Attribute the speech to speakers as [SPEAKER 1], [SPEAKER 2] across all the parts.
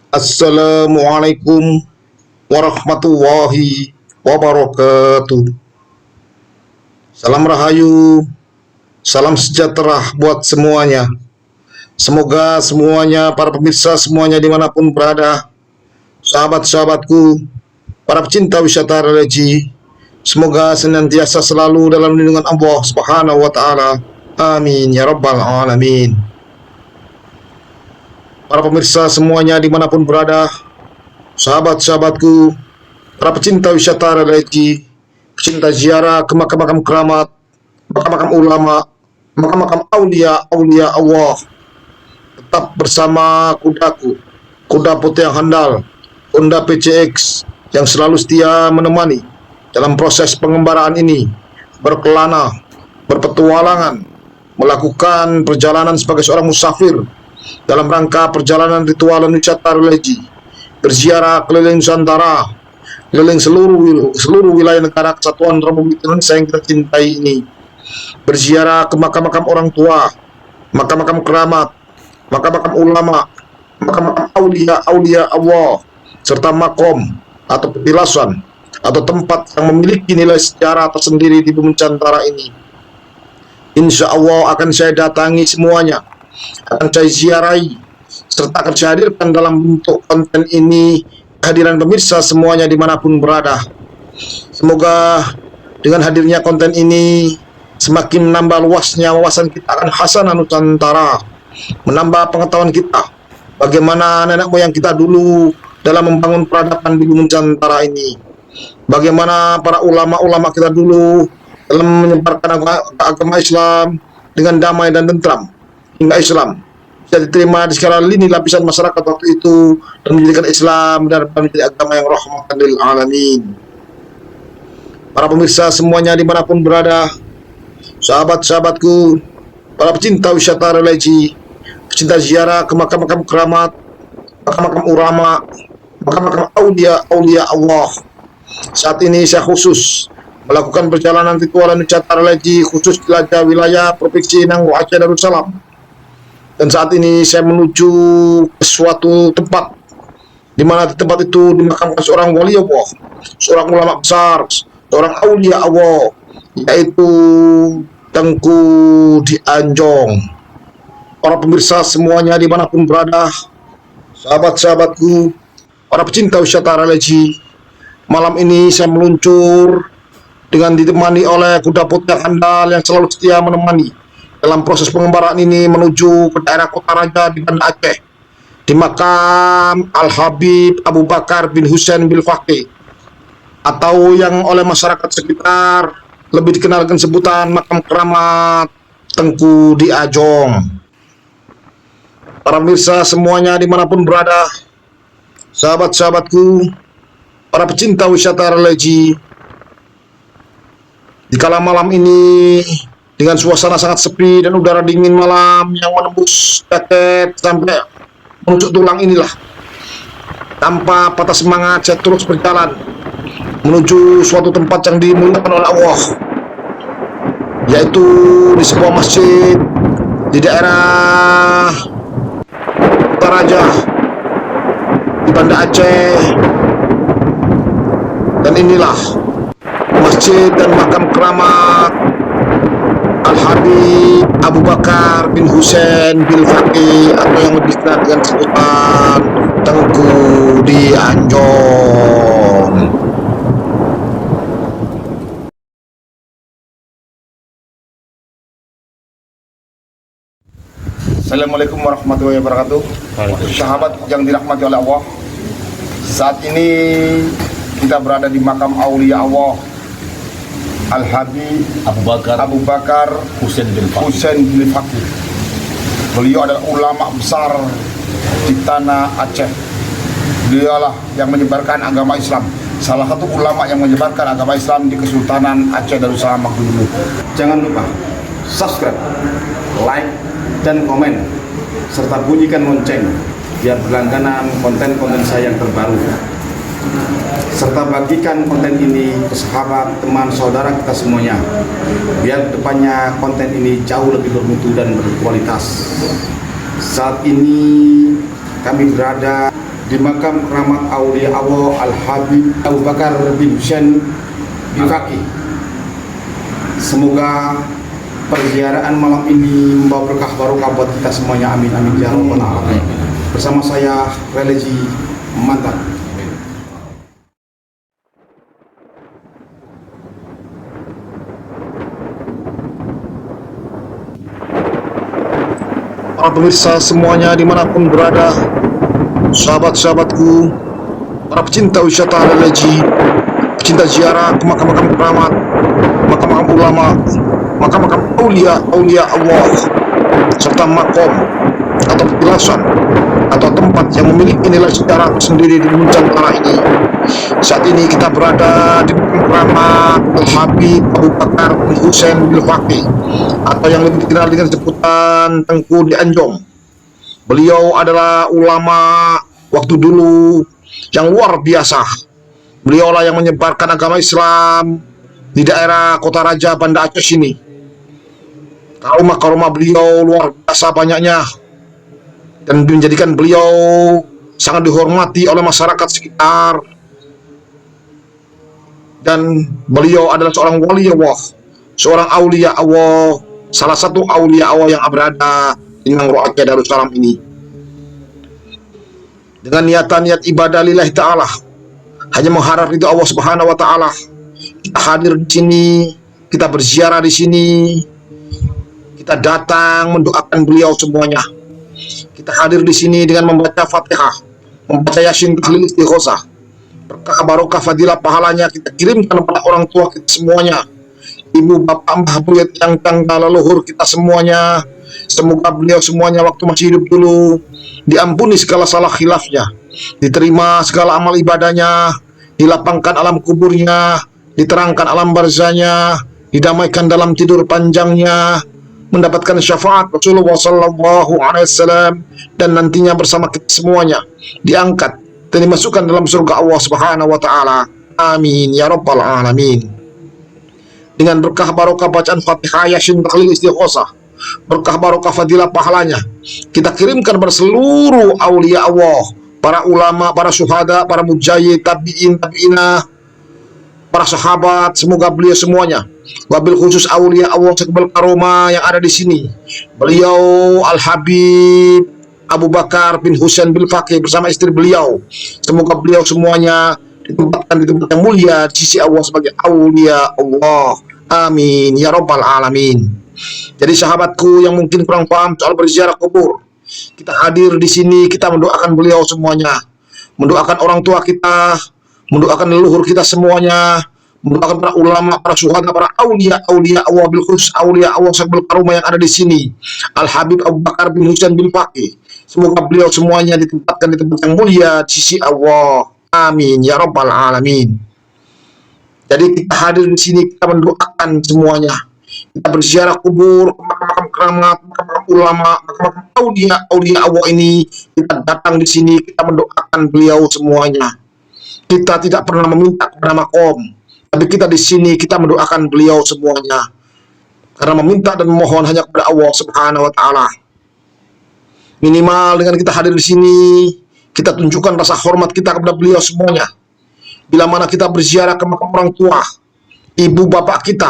[SPEAKER 1] Assalamualaikum warahmatullahi wabarakatuh. Salam rahayu, salam sejahtera buat semuanya. Semoga semuanya, para pemirsa semuanya dimanapun berada, sahabat-sahabatku, para pecinta wisata religi, semoga senantiasa selalu dalam lindungan Allah Subhanahu wa Ta'ala. Amin ya Rabbal 'Alamin. Para pemirsa semuanya dimanapun berada, sahabat-sahabatku, para pecinta wisata religi, pecinta ziarah ke makam-makam keramat, makam-makam ulama, makam-makam aulia Allah, tetap bersama kudaku, kuda putih yang handal, Honda PCX yang selalu setia menemani dalam proses pengembaraan ini, berkelana, berpetualangan, melakukan perjalanan sebagai seorang musafir dalam rangka perjalanan ritual dan wisata religi, berziarah keliling Nusantara, keliling seluruh wilayah negara kesatuan Republik Indonesia yang kita cintai ini, berziarah ke makam-makam orang tua, makam-makam keramat, makam-makam ulama, makam-makam aulia Allah, serta makom atau petilasan atau tempat yang memiliki nilai sejarah tersendiri di bumi Nusantara ini. Insya Allah akan saya datangi semuanya, akan saya ziarahi, serta akan saya hadirkan dalam bentuk konten ini kehadiran pemirsa semuanya dimanapun berada. Semoga dengan hadirnya konten ini semakin menambah luasnya wawasan kita akan khasanah Nusantara, menambah pengetahuan kita bagaimana nenek moyang kita dulu dalam membangun peradaban di bumi Nusantara ini, bagaimana para ulama-ulama kita dulu dalam menyebarkan agama Islam dengan damai dan tentram, hingga Islam bisa diterima di segala lini lapisan masyarakat waktu itu dan menjadikan Islam dan menjadi agama yang rahmatan lil alamin. Para pemirsa semuanya dimanapun berada, sahabat-sahabatku, para pecinta wisata religi, pecinta ziarah ke makam-makam keramat, makam-makam ulama, makam-makam aulia Allah. Saat ini saya khusus melakukan perjalanan ritual dan wisata religi khusus di wilayah Provinsi Nanggo Aceh Darussalam. Dan saat ini saya menuju ke suatu tempat di mana di tempat itu dimakamkan seorang wali Allah, seorang ulama besar, seorang aulia Allah, yaitu Tengku Dianjong. Para pemirsa semuanya dimanapun berada, sahabat-sahabatku, para pecinta wisata religi, malam ini saya meluncur dengan ditemani oleh kuda putih handal yang selalu setia menemani dalam proses pengembaraan ini menuju ke daerah Kota Raja di Banda Aceh, di makam Al-Habib Abu Bakar bin Husain bin Faqih, atau yang oleh masyarakat sekitar lebih dikenal dengan sebutan makam keramat Tengku Dianjong. Para pemirsa semuanya dimanapun berada, sahabat-sahabatku, para pecinta wisata religi, di kala malam ini dengan suasana sangat sepi dan udara dingin malam yang menembus jaket sampai menusuk tulang inilah, tanpa patah semangat saya terus berjalan menuju suatu tempat yang dimuliakan oleh Allah, yaitu di sebuah masjid di daerah Kota Raja di Banda Aceh. Dan inilah masjid dan makam keramat Al-Habib Abu Bakar bin Husain bin Faqih, atau yang lebih dikenal dengan sebutan Tengku Dianjong. Assalamualaikum warahmatullahi wabarakatuh. Sahabat yang dirahmati oleh Allah, saat ini kita berada di makam aulia Allah Al-Habib Abu Bakar Husain bin Faqih. Beliau adalah ulama besar di tanah Aceh. Dialah yang menyebarkan agama Islam, salah satu ulama yang menyebarkan agama Islam di Kesultanan Aceh Darussalam waktu dulu. Jangan lupa subscribe, like, dan komen, serta bunyikan lonceng biar berlangganan konten-konten saya yang terbaru. Serta bagikan konten ini ke sahabat, teman, saudara kita semuanya, biar depannya konten ini jauh lebih bermutu dan berkualitas. Saat ini kami berada
[SPEAKER 2] di makam keramat Aulia Allah Al-Habib Abu Bakar bin Husain bin Faqih. Semoga perziarahan malam ini membawa berkah barokah buat kita semuanya, amin amin ya rabbal alamin. Bersama saya religi mantap.
[SPEAKER 1] Para pemirsa semuanya dimanapun berada, sahabat-sahabatku, para pecinta wisata religi, pecinta ziarah ke makam-makam keramat, makam-makam ulama, makam-makam aulia Allah, serta makom atau petilasan atau tempat yang memiliki nilai sejarah tersendiri di Nusantara ini. Saat ini kita berada di makam keramat Al-Habib Abu Bakar bin Husain bin Faqih, atau yang lebih dikenal dengan sebutan Tengku di Anjong. Beliau adalah ulama waktu dulu yang luar biasa. Beliaulah yang menyebarkan agama Islam di daerah Kota Raja Banda Aceh sini. Karomah-karomah beliau luar biasa banyaknya, dan menjadikan beliau sangat dihormati oleh masyarakat sekitar. Dan beliau adalah seorang wali Allah, seorang aulia Allah, salah satu aulia Allah yang berada di Nangro Aceh Darussalam ini. Dengan niat ibadah lillahi ta'ala, hanya mengharap ridho Allah Subhanahu wa taala, kita hadir di sini, kita berziarah di sini, kita datang mendoakan beliau semuanya. Kita hadir di sini dengan membaca Fatihah, membaca Yasin, tahlil, istighosah. Berkah barokah fadilah pahalanya kita kirimkan kepada orang tua kita semuanya, ibu bapak mbah buyut yang tangga leluhur kita semuanya. Semoga beliau semuanya waktu masih hidup dulu diampuni segala salah khilafnya, diterima segala amal ibadahnya, dilapangkan alam kuburnya, diterangkan alam barzahnya, didamaikan dalam tidur panjangnya, mendapatkan syafaat Rasulullah SAW, dan nantinya bersama kita semuanya diangkat dan dimasukkan dalam surga Allah Subhanahu wa taala. Amin ya rabbal alamin. Dengan berkah barokah bacaan Fatihah, Yasin, tahlil, istighosah, berkah barokah fadilah pahalanya kita kirimkan pada seluruh aulia Allah, para ulama, para syuhada, para mujahid, tabi'in, tabi'inah, para sahabat. Semoga beliau semuanya, wabil khusus aulia Allah sekbal karomah yang ada di sini, beliau Al-Habib Abu Bakar bin Husain bin Faqih bersama istri beliau, semoga beliau semuanya ditempatkan di tempat yang mulia di sisi Allah sebagai aulia Allah. Amin ya rabbal alamin. Jadi sahabatku yang mungkin kurang paham soal berziarah kubur, kita hadir di sini, kita mendoakan beliau semuanya, mendoakan orang tua kita, mendoakan leluhur kita semuanya, mendoakan para ulama, para syuhada, para aulia Allah, bil khusus aulia Allah sabul karomah yang ada di sini, Al-Habib Abu Bakar bin Husain bin Faqih. Semoga beliau semuanya ditempatkan di tempat yang mulia di sisi Allah. Amin ya rabbal alamin. Jadi kita hadir di sini, kita mendoakan semuanya. Kita berziarah kubur, makam-makam keramat, makam-makam ulama, makam-makam aulia Allah ini. Kita datang di sini, kita mendoakan beliau semuanya. Kita tidak pernah meminta kepada makom, tapi kita di sini kita mendoakan beliau semuanya, karena meminta dan memohon hanya kepada Allah Subhanahu wa taala. Minimal dengan kita hadir di sini, kita tunjukkan rasa hormat kita kepada beliau semuanya. Bila mana kita berziarah ke makam orang tua, ibu bapak kita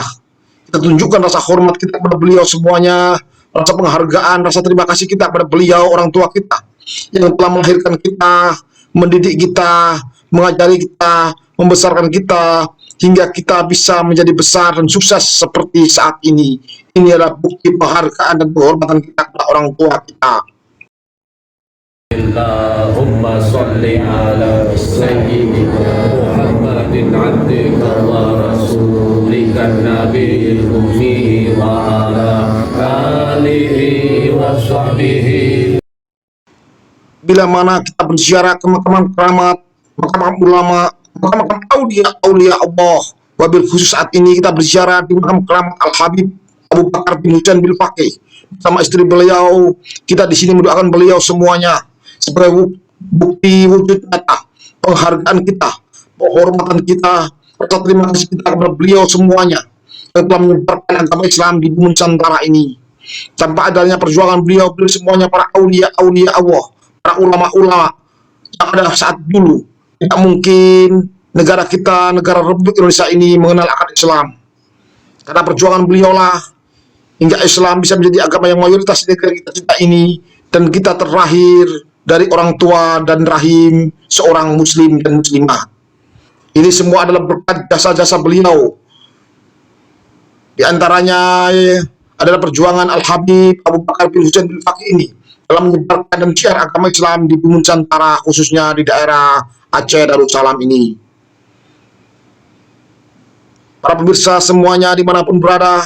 [SPEAKER 1] tunjukkan rasa hormat kita kepada beliau semuanya, rasa penghargaan, rasa terima kasih kita kepada beliau, orang tua kita yang telah melahirkan kita, mendidik kita, mengajari kita, membesarkan kita, hingga kita bisa menjadi besar dan sukses seperti saat ini. Ini adalah bukti penghargaan dan penghormatan kita kepada orang tua kita.
[SPEAKER 3] Allahumma salli ala sayyidina Muhammadin abdika wa rasulika nabiyil ummi wa ala alihi wa sahbihi.
[SPEAKER 1] Bila mana kita berziarah ke makam keramat, makam ulama, makam aulia Allah, wabil khusus saat ini kita berziarah di makam keramat Al-Habib Abu Bakar bin Husain bin Faqih bersama istri beliau. Kita di sini mendoakan beliau semuanya sebagai bukti wujud nyata penghargaan kita, penghormatan kita, rasa terima kasih kita kepada beliau semuanya yang telah menyebarkan agama Islam di bumi Nusantara ini. Tanpa adanya perjuangan beliau semuanya para aulia Allah, para ulama-ulama, pada saat dulu tidak mungkin negara kita, negara Republik Indonesia ini mengenal akan Islam. Karena perjuangan beliaulah hingga Islam bisa menjadi agama yang mayoritas di negara kita ini, dan kita terlahir dari orang tua dan rahim seorang muslim dan muslimah. Ini semua adalah berkat jasa-jasa beliau. Di antaranya adalah perjuangan Al-Habib Abu Bakar bin Husain bin Faqih ini dalam menyebarkan dan syiar agama Islam di bumi Nusantara, khususnya di daerah Aceh Darussalam ini. Para pemirsa semuanya dimanapun berada,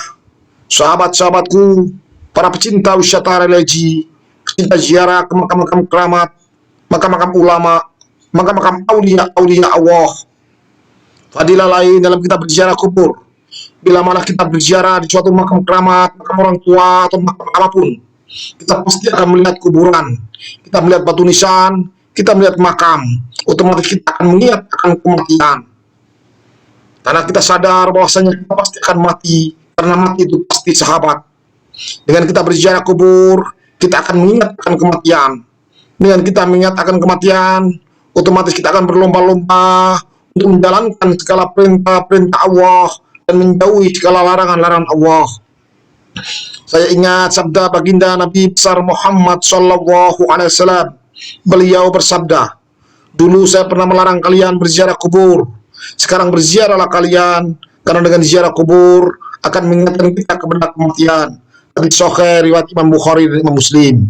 [SPEAKER 1] sahabat-sahabatku, para pecinta wisata religi, pecinta ziarah ke makam-makam keramat, makam-makam ulama, makam-makam aulia-aulia Allah. Fadilah lain dalam kita berziarah kubur. Bila mana kita berziarah di suatu makam keramat, makam orang tua, atau makam apapun, kita pasti akan melihat kuburan, kita melihat batu nisan, kita melihat makam. Otomatis kita akan mengingat akan kematian. Karena kita sadar bahwasanya kita pasti akan mati, karena mati itu pasti sahabat. Dengan kita berziarah kubur, kita akan mengingat akan kematian. Dengan kita mengingat akan kematian, otomatis kita akan berlomba-lomba untuk menjalankan segala perintah-perintah Allah dan menjauhi segala larangan-larangan Allah. Saya ingat sabda baginda Nabi besar Muhammad sallallahu alaihi wasallam. Beliau bersabda, "Dulu saya pernah melarang kalian berziarah kubur. Sekarang berziarahlah kalian, karena dengan ziarah kubur akan mengingatkan kita kepada kematian." Hadits sahih riwayat Imam Bukhari dan Imam Muslim.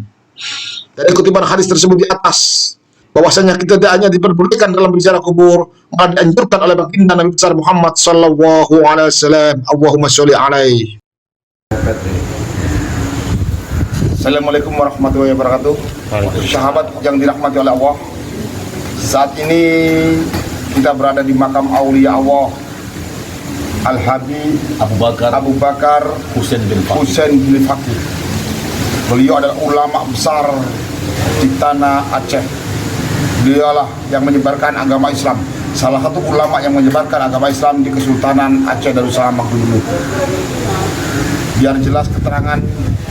[SPEAKER 1] Dari kutipan hadis tersebut di atas, bahwasanya kita tidak hanya diperbolehkan dalam berziarah kubur, malah dianjurkan oleh baginda Nabi besar Muhammad sallallahu alaihi wasallam. Allahumma sholli alaihi.
[SPEAKER 2] Assalamualaikum warahmatullahi wabarakatuh. Sahabat yang dirahmati oleh Allah, saat ini kita berada di makam aulia Allah Al-Habib Abu Bakar Husain bin Faqih. Beliau adalah ulama besar di tanah Aceh. Dialah yang menyebarkan agama Islam, salah satu ulama yang menyebarkan agama Islam di Kesultanan Aceh Darussalam waktu dulu. Biar jelas keterangan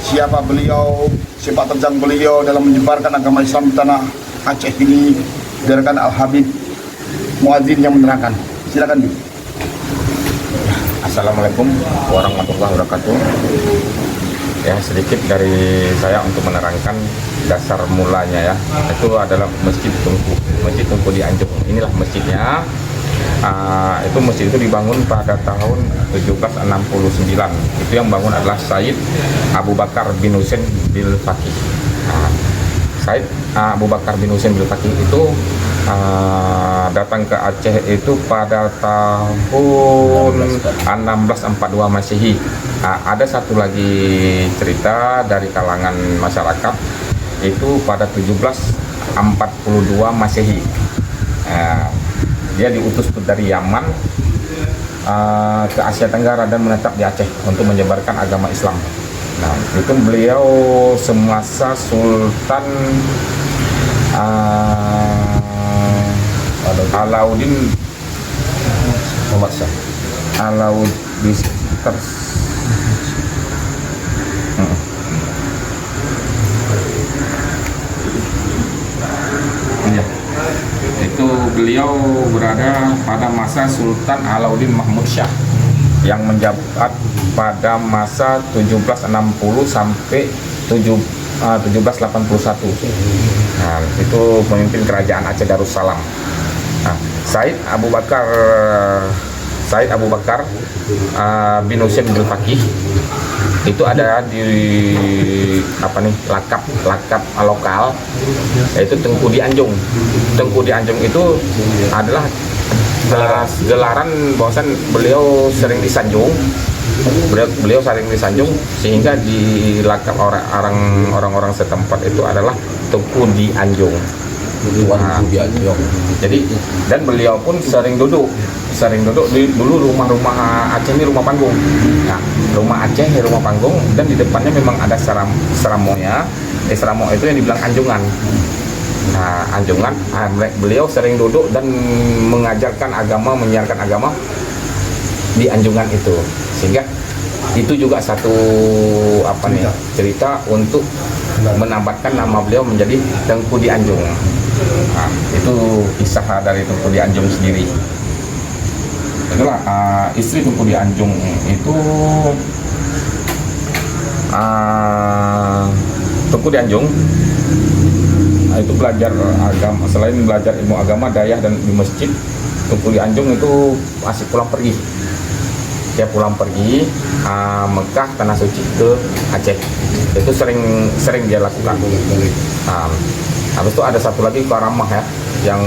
[SPEAKER 2] siapa beliau, sepak terjang beliau dalam menyebarkan agama Islam di tanah Aceh ini, biarkan Al-Habib Muadzin yang menerangkan. Silakan, Bu.
[SPEAKER 4] Assalamualaikum warahmatullahi wabarakatuh. Ya, sedikit dari saya untuk menerangkan dasar mulanya ya. Itu adalah Masjid Tungku di Anjung. Inilah masjidnya. Masjid itu dibangun pada tahun 1769. Itu yang bangun adalah Said Abu Bakar bin Husain bin Faqih. Said Abu Bakar bin Husain bin Faqih itu datang ke Aceh itu pada tahun 1642 Masehi. Ada satu lagi cerita dari kalangan masyarakat, itu pada 1742 Masehi. Dia diutus dari Yaman ke Asia Tenggara dan menetap di Aceh untuk menyebarkan agama Islam. Nah, itu beliau semasa Sultan Alauddin itu beliau berada pada masa Sultan Alauddin Mahmud Shah yang menjabat pada masa 1760 sampai 1781. Nah, itu pemimpin kerajaan Aceh Darussalam. Nah, Said Abu Bakar bin Husain bin Faqih itu ada di lakap lokal, yaitu Tengku di Anjung. Tengku di Anjung itu adalah gelaran bahwasan beliau sering disanjung. Beliau sering disanjung sehingga dilakap orang-orang setempat itu adalah Tengku di Anjung. Jadi, dan beliau pun sering duduk di dulu rumah-rumah Aceh ini rumah panggung. Nah, rumah Aceh rumah panggung, dan di depannya memang ada seramonya. Seramo itu yang dibilang anjungan. Nah, anjungan, beliau sering duduk dan mengajarkan agama, menyiarkan agama di anjungan itu, sehingga itu juga satu cerita untuk menambahkan nama beliau menjadi Tengku di Anjung. Nah, itu kisah dari Tunku Dianjung sendiri. Itulah istri Tunku Dianjung itu Tunku Dianjung itu belajar agama, selain belajar ilmu agama dayah dan di masjid, Tunku Dianjung itu masih pulang pergi. Dia pulang pergi Mekah, tanah suci ke Aceh. Itu sering dia lakukan. Habis itu ada satu lagi karamah ya, yang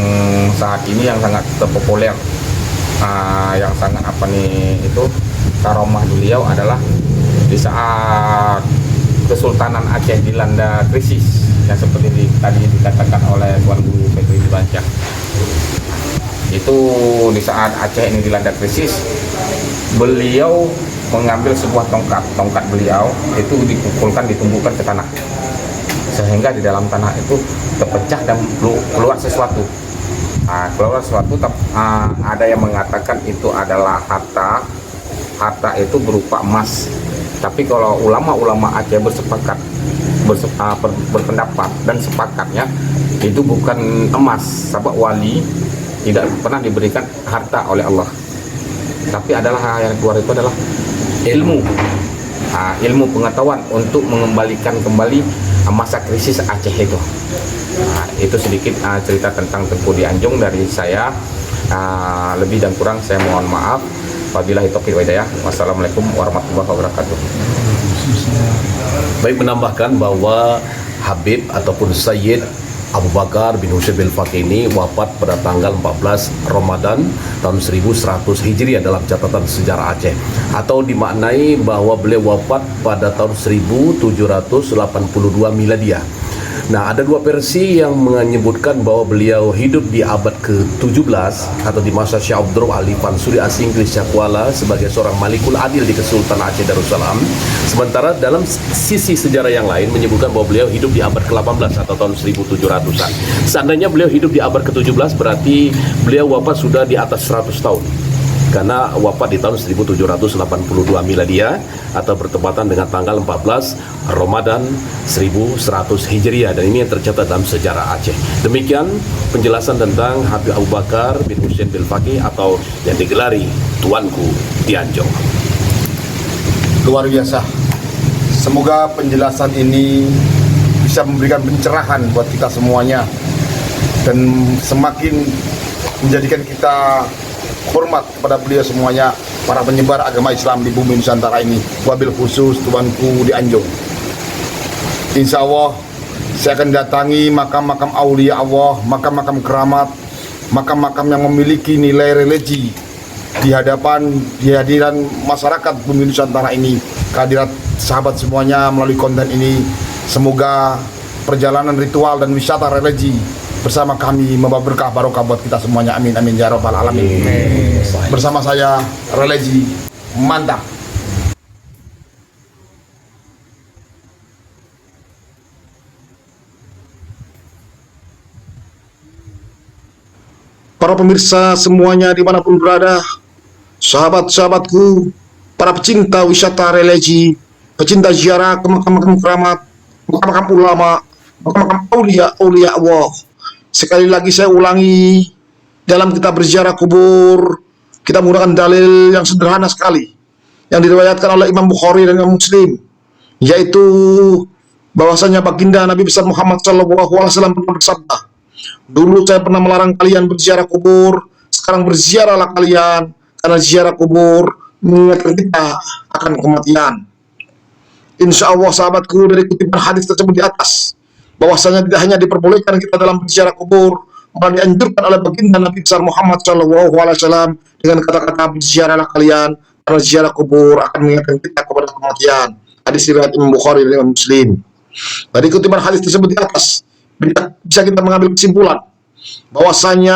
[SPEAKER 4] saat ini yang sangat terpopuler, yang sangat itu karamah beliau adalah di saat Kesultanan Aceh dilanda krisis yang seperti tadi dikatakan oleh Tuan Guru Petri Dibaca. Itu di saat Aceh ini dilanda krisis, beliau mengambil sebuah tongkat beliau itu dipukulkan, ditumbuhkan ke tanah, sehingga di dalam tanah itu terpecah dan keluar sesuatu. Ada yang mengatakan itu adalah harta itu berupa emas. Tapi kalau ulama-ulama Aceh berpendapat dan sepakatnya itu bukan emas, sebab wali tidak pernah diberikan harta oleh Allah, tapi adalah yang keluar itu adalah ilmu pengetahuan untuk mengembalikan kembali masa krisis Aceh itu. Itu sedikit cerita tentang Tunku Dianjung dari saya. Lebih dan kurang saya mohon maaf. Wabillahi taufiq wal hidayah. Wassalamualaikum warahmatullahi wabarakatuh.
[SPEAKER 5] Baik, menambahkan bahwa Habib ataupun Sayyid Abu Bakar bin Husain bin Faqih ini wafat pada tanggal 14 Ramadan tahun 1100 Hijriah dalam catatan sejarah Aceh, atau dimaknai bahwa beliau wafat pada tahun 1782 Miladiah. Nah, ada dua versi yang menyebutkan bahwa beliau hidup di abad ke-17 atau di masa Syekh Abdurrahman Ali Fansuri Asingkris Cakwala sebagai seorang Malikul Adil di Kesultanan Aceh Darussalam. Sementara dalam sisi sejarah yang lain menyebutkan bahwa beliau hidup di abad ke-18 atau tahun 1700-an. Seandainya beliau hidup di abad ke-17 berarti beliau wafat sudah di atas 100 tahun. Karena wafat di tahun 1782 Miladiah atau bertepatan dengan tanggal 14 Ramadan 1100 Hijriah, dan ini yang tercatat dalam sejarah Aceh. Demikian penjelasan tentang Habib Abu Bakar bin Husain bin Faqih atau yang digelari Tuanku Dianjung.
[SPEAKER 2] Luar biasa. Semoga penjelasan ini bisa memberikan pencerahan buat kita semuanya dan semakin menjadikan kita hormat kepada beliau semuanya, para penyebar agama Islam di bumi Nusantara ini, wabil khusus Tuanku Dianjung. Insya Allah saya akan datangi makam-makam aulia Allah, makam-makam keramat, makam-makam yang memiliki nilai religi di hadiran masyarakat bumi Nusantara ini, kehadirat sahabat semuanya melalui konten ini. Semoga perjalanan ritual dan wisata religi bersama kami membawa berkah barokah buat kita semuanya. Amin amin ya rabbal alamin. Bersama saya religi mantap.
[SPEAKER 1] Para pemirsa semuanya dimanapun berada, sahabat-sahabatku, para pecinta wisata religi, pecinta ziarah ke makam-makam keramat, makam-makam ulama, makam-makam aulia Allah. Sekali lagi saya ulangi, dalam kita berziarah kubur, kita menggunakan dalil yang sederhana sekali, yang diriwayatkan oleh Imam Bukhari dan Imam Muslim, yaitu bahwasanya baginda Nabi besar Muhammad SAW pernah bersabda, "Dulu saya pernah melarang kalian berziarah kubur, sekarang berziarahlah kalian, karena ziarah kubur mengingatkan kita akan kematian." Insya Allah sahabatku, dari kutipan hadis tersebut di atas, bahwasanya tidak hanya diperbolehkan kita dalam berziarah kubur, malah dianjurkan oleh baginda Nabi besar Muhammad SAW dengan kata-kata, "Berziarahlah kalian, karena ziarah kubur akan mengingatkan kita kepada kematian." Hadis riwayat Imam Bukhari dan Imam Muslim. Dari kutipan hadis tersebut di atas bisa kita mengambil kesimpulan bahwasanya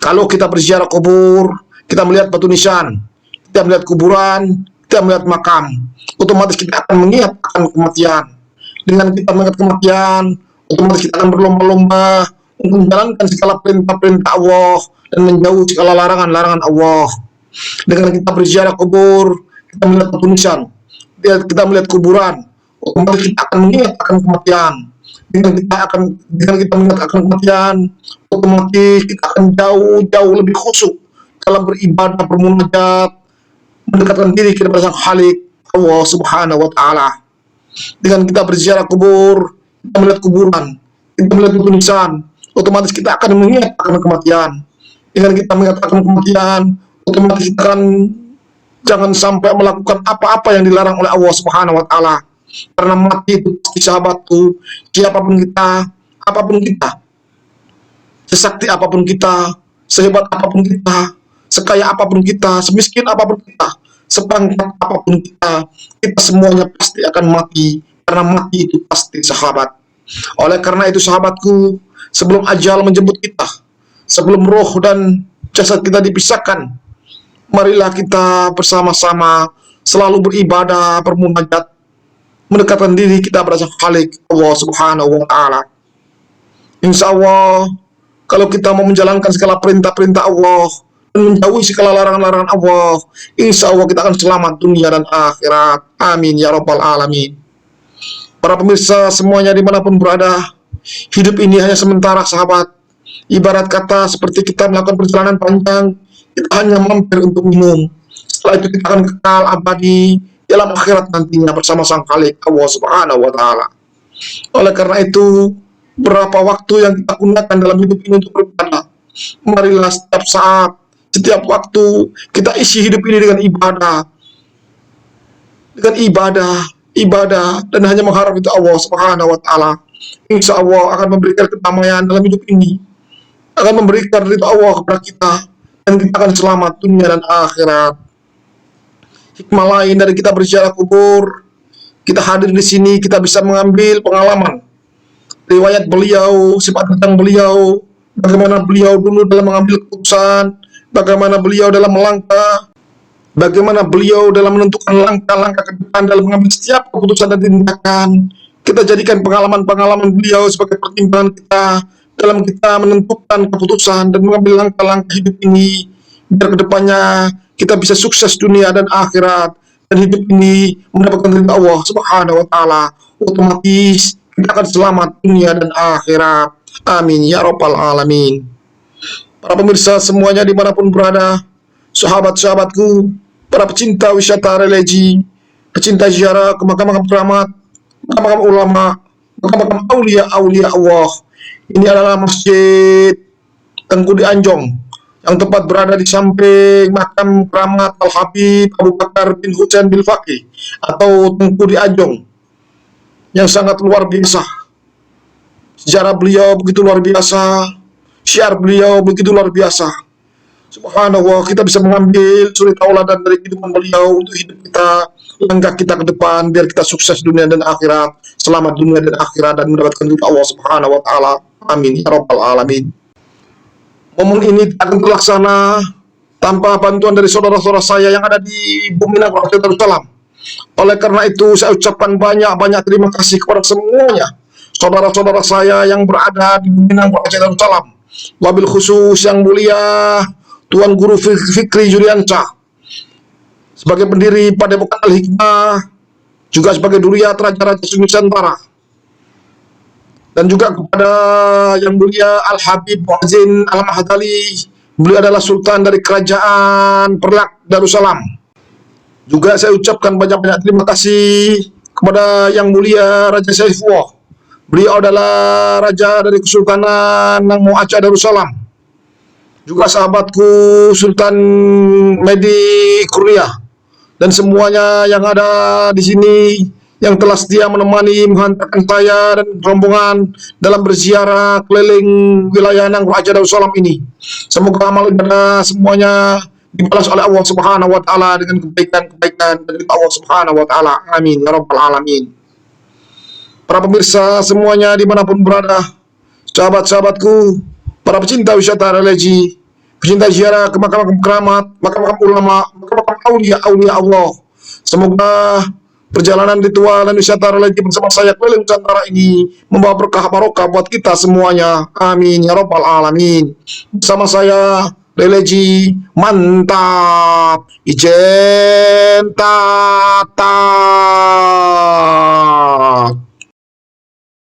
[SPEAKER 1] kalau kita berziarah kubur, kita melihat batu nisan, kita melihat kuburan, kita melihat makam, otomatis kita akan mengingat akan kematian. Dengan kita mengingat kematian, otomatis kita akan berlomba-lomba untuk menjalankan segala perintah-perintah Allah dan menjauh segala larangan-larangan Allah. Dengan kita berziarah kubur, kita melihat batu nisan, kita melihat kuburan, otomatis kita akan mengingat akan kematian. dengan kita mengingat akan kematian, otomatis kita akan jauh lebih khusyuk dalam beribadah, bermunajat, mendekatkan diri kepada Sang Khalik Allah Subhanahu wa taala. Dengan kita berziarah kubur, kita melihat kuburan, kita melihat tulisan, otomatis kita akan mengingat akan kematian. Dengan kita mengingat akan kematian, otomatis kita akan jangan sampai melakukan apa-apa yang dilarang oleh Allah Subhanahu wa taala. Karena mati itu pasti, sahabatku, siapapun kita, apapun kita, sesakti apapun kita, sehebat apapun kita, sekaya apapun kita, semiskin apapun kita, sepangkat apapun kita semuanya pasti akan mati. Karena mati itu pasti, sahabat. Oleh karena itu, sahabatku, sebelum ajal menjemput kita, sebelum roh dan jasad kita dipisahkan, marilah kita bersama-sama selalu beribadah, bermunajat, mendekatkan diri kita pada Sang Khalik Allah Subhanahu wa taala. Insya Allah, kalau kita mau menjalankan segala perintah-perintah Allah dan menjauhi segala larangan-larangan Allah, insya Allah kita akan selamat dunia dan akhirat. Amin ya rabbal alamin. Para pemirsa semuanya dimanapun berada, hidup ini hanya sementara, sahabat. Ibarat kata seperti kita melakukan perjalanan panjang, kita hanya mampir untuk minum. Setelah itu kita akan kekal abadi dalam akhirat nantinya bersama Sang Khalik Allah Subhanahu wa taala. Oleh karena itu, berapa waktu yang kita gunakan dalam hidup ini untuk beribadah, marilah setiap saat, setiap waktu kita isi hidup ini dengan ibadah, dan hanya mengharap itu Allah Subhanahu wa taala. Insya Allah akan memberikan kedamaian dalam hidup ini, akan memberikan ridha Allah kepada kita, dan kita akan selamat dunia dan akhirat. Hikmah lain dari kita berziarah kubur, kita hadir di sini, kita bisa mengambil pengalaman riwayat beliau, sifat tentang beliau, bagaimana beliau dulu dalam mengambil keputusan, bagaimana beliau dalam melangkah, bagaimana beliau dalam menentukan langkah-langkah ke depan dalam mengambil setiap keputusan dan tindakan. Kita jadikan pengalaman-pengalaman beliau sebagai pertimbangan kita dalam kita menentukan keputusan dan mengambil langkah-langkah hidup ini, biar kedepannya kita bisa sukses dunia dan akhirat, dan hidup ini mendapatkan ridha Allah Subhanahu wa taala. Otomatis kita akan selamat dunia dan akhirat. Amin ya rabbal alamin. Para pemirsa semuanya dimanapun berada, sahabat-sahabatku, para pecinta wisata religi, pecinta ziarah ke makam-makam keramat, makam-makam ulama, makam-makam aulia-aulia Allah. Ini adalah Masjid Tengku di Anjong yang tepat berada di samping makam keramat Al-Habib Abu Bakar bin Husain bin Faqih atau Tengku di Anjong, yang sangat luar biasa. Sejarah beliau begitu luar biasa, syiar beliau begitu luar biasa. Subhanallah, kita bisa mengambil suri tauladan dari kehidupan beliau untuk hidup kita, langkah kita ke depan, biar kita sukses dunia dan akhirat, selamat dunia dan akhirat, dan mendapatkan ridha Allah Subhanahu wa taala. Amin ya rabbal alamin. Momen ini akan terlaksana tanpa bantuan dari saudara-saudara saya yang ada di Bumi Nanggroe Darussalam. Oleh karena itu, saya ucapkan banyak-banyak terima kasih kepada semuanya saudara-saudara saya yang berada di Bumi Nanggroe Darussalam. Wabil khusus yang mulia Tuan Guru Fikri Juliansyah sebagai pendiri Padepokan Al-Hikmah, juga sebagai Duriat Raja-Raja Nusantara, dan juga kepada yang mulia Al-Habib Muazzin Al-Mahdali, beliau adalah Sultan dari Kerajaan Perlak Darussalam. Juga saya ucapkan banyak-banyak terima kasih kepada yang mulia Raja Saifullah, beliau adalah Raja dari Kesultanan Nangmo Aceh Darussalam. Juga sahabatku Sultan Medi Kurnia, dan semuanya yang ada di sini yang telah setia menemani menghantarkan saya dan rombongan dalam berziarah keliling wilayah Nanggroe Aceh Darussalam ini. Semoga amal ibadah semuanya dibalas oleh Allah Subhanahu wa taala dengan kebaikan-kebaikan dari Allah Subhanahu wa taala. Amin ya rabbal alamin. Para pemirsa semuanya dimanapun berada, sahabat-sahabatku, para pecinta wisata religi, pecinta ziarah ke makam-makam keramat, makam-makam ulama, makam-makam aulia-aulia Allah, semoga perjalanan ritual dan wisata religi bersama saya keliling Nusantara ini membawa berkah barokah buat kita semuanya. Amin ya rabbal alamin. Bersama saya religi mantap, ijen tatat.